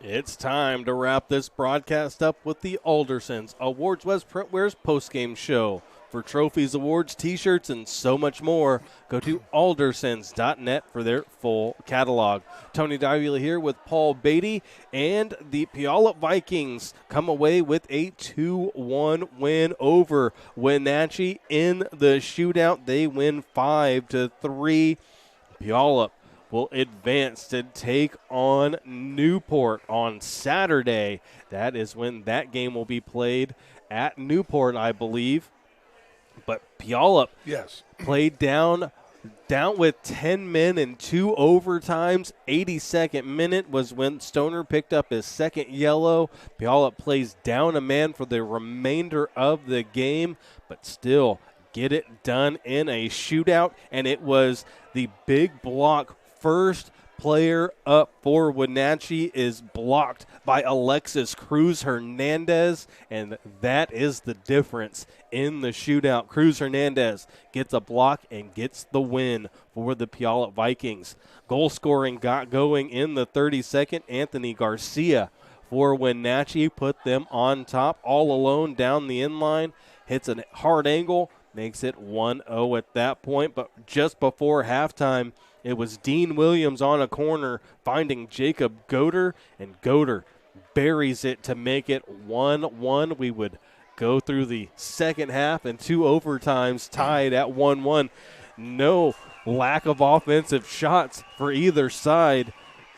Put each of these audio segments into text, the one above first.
It's time to wrap this broadcast up with the Aldersons Awards West Printware's postgame show. For trophies, awards, t-shirts, and so much more, go to aldersons.net for their full catalog. Tony Davila here with Paul Beatty, and the Puyallup Vikings come away with a 2-1 win over Wenatchee in the shootout. They win 5-3. Puyallup will advance to take on Newport on Saturday. That is when that game will be played at Newport, I believe. But Puyallup played down with 10 men in 2 overtimes. 82nd minute was when Stoner picked up his second yellow. Puyallup plays down a man for the remainder of the game, but still get it done in a shootout. And it was the big block. First player up for Wenatchee is blocked by Alexis Cruz Hernandez, and that is the difference in the shootout. Cruz Hernandez gets a block and gets the win for the Puyallup Vikings. Goal scoring got going in the 32nd. Anthony Garcia for Wenatchee put them on top all alone down the inline, hits a hard angle, makes it 1-0 at that point. But just before halftime, it was Dean Williams on a corner finding Jacob Goder, and Goder buries it to make it 1-1. We would go through the second half and 2 overtimes tied at 1-1. No lack of offensive shots for either side,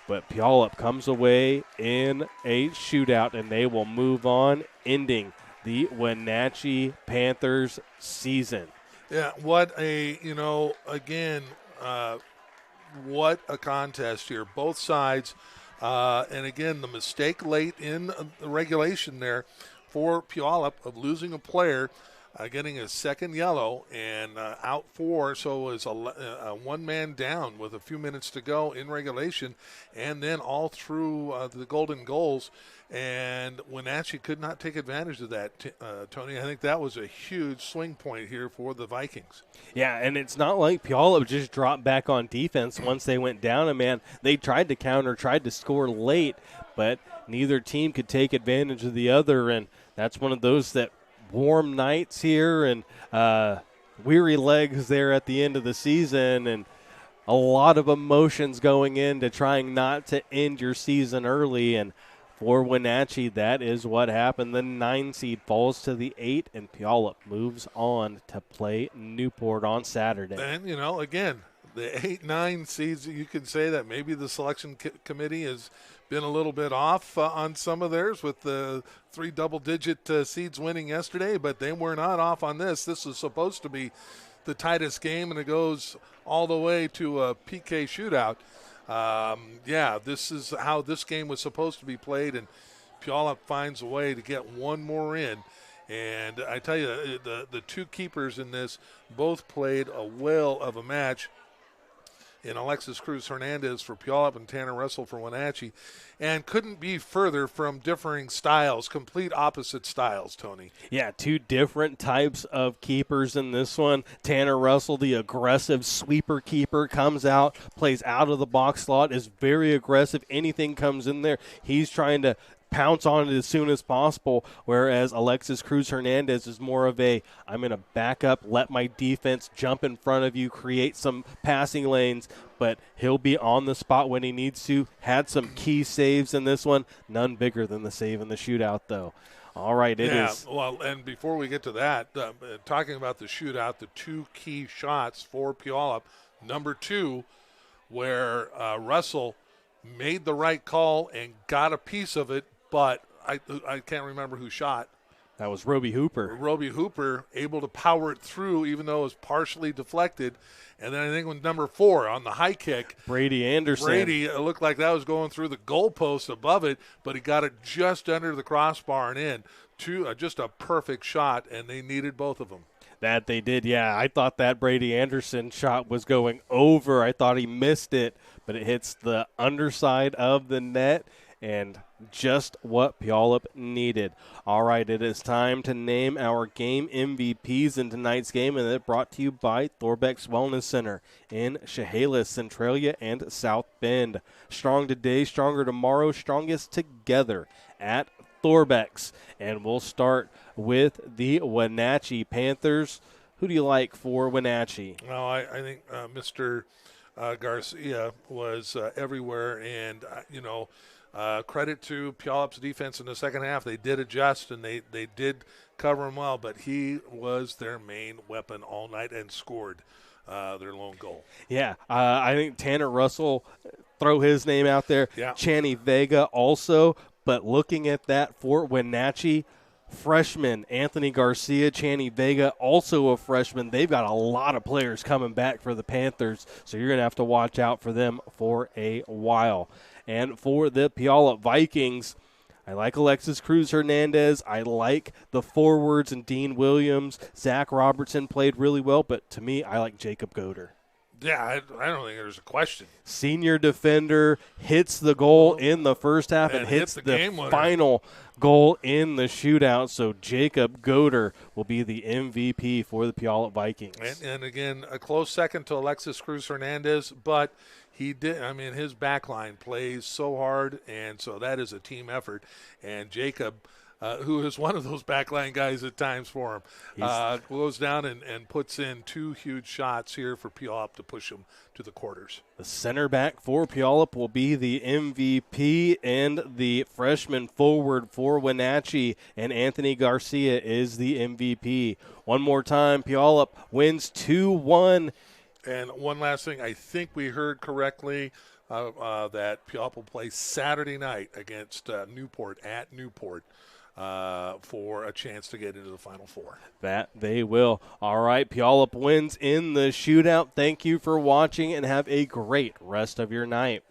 but Puyallup comes away in a shootout, and they will move on, ending the Wenatchee Panthers season. Yeah, what a contest here. Both sides, and again, the mistake late in the regulation there for Puyallup of losing a player, getting a second yellow and out 4, so it was a one-man down with a few minutes to go in regulation, and then all through the golden goals. And Wenatchee could not take advantage of that, Tony. I think that was a huge swing point here for the Vikings. Yeah, and it's not like Puyallup just dropped back on defense once they went down a man. They tried to counter, tried to score late, but neither team could take advantage of the other, and that's one of those that warm nights here and weary legs there at the end of the season, and a lot of emotions going into trying not to end your season early. And for Wenatchee, that is what happened. The 9 seed falls to the 8, and Puyallup moves on to play Newport on Saturday. And, again, the 8-9 seeds, you can say that maybe the selection committee has been a little bit off on some of theirs with the 3 double-digit seeds winning yesterday, but they were not off on this. This is supposed to be the tightest game, and it goes all the way to a PK shootout. This is how this game was supposed to be played, and Puyallup finds a way to get one more in. And I tell you, the 2 keepers in this both played a whale of a match in Alexis Cruz Hernandez for Puyallup and Tanner Russell for Wenatchee, and couldn't be further from differing styles, complete opposite styles, Tony. Yeah, 2 different types of keepers in this one. Tanner Russell, the aggressive sweeper keeper, comes out, plays out of the box slot, is very aggressive. Anything comes in there, he's trying to pounce on it as soon as possible, whereas Alexis Cruz Hernandez is more of a, I'm going to back up, let my defense jump in front of you, create some passing lanes, but he'll be on the spot when he needs to. Had some key saves in this one, none bigger than the save in the shootout, though. All right, it is. Well, and before we get to that, talking about the shootout, the 2 key shots for Puyallup, number 2, where Russell made the right call and got a piece of it, but I can't remember who shot. That was Roby Hooper. Roby Hooper able to power it through even though it was partially deflected. And then I think with number 4 on the high kick, Brady Anderson. It looked like that was going through the goalpost above it, but he got it just under the crossbar and in. Just a perfect shot, and they needed both of them. That they did, yeah. I thought that Brady Anderson shot was going over. I thought he missed it, but it hits the underside of the net, and just what Puyallup needed. All right, it is time to name our game MVPs in tonight's game, and it's brought to you by Thorbeck's Wellness Center in Chehalis, Centralia, and South Bend. Strong today, stronger tomorrow, strongest together at Thorbeck's. And we'll start with the Wenatchee Panthers. Who do you like for Wenatchee? Well, I think Mr. Garcia was everywhere, and, credit to Puyallup's defense in the second half. They did adjust, and they did cover him well, but he was their main weapon all night and scored their lone goal. Yeah, I think Tanner Russell, throw his name out there. Yeah. Channy Vega also, but looking at that for Wenatchee, freshman Anthony Garcia, Channy Vega, also a freshman. They've got a lot of players coming back for the Panthers, so you're going to have to watch out for them for a while. And for the Puyallup Vikings, I like Alexis Cruz-Hernandez. I like the forwards and Dean Williams. Zach Robertson played really well, but to me, I like Jacob Goder. Yeah, I don't think there's a question. Senior defender, hits the goal in the first half and hits the final goal in the shootout. So Jacob Goder will be the MVP for the Puyallup Vikings. And again, a close second to Alexis Cruz-Hernandez, but he did. I mean, his back line plays so hard, and so that is a team effort. And Jacob, who is one of those backline guys at times for him, goes down and puts in two huge shots here for Puyallup to push him to the quarters. The center back for Puyallup will be the MVP, and the freshman forward for Wenatchee, and Anthony Garcia is the MVP. One more time, Puyallup wins 2-1. And one last thing, I think we heard correctly that Puyallup will play Saturday night against Newport at Newport for a chance to get into the Final Four. That they will. All right, Puyallup wins in the shootout. Thank you for watching, and have a great rest of your night.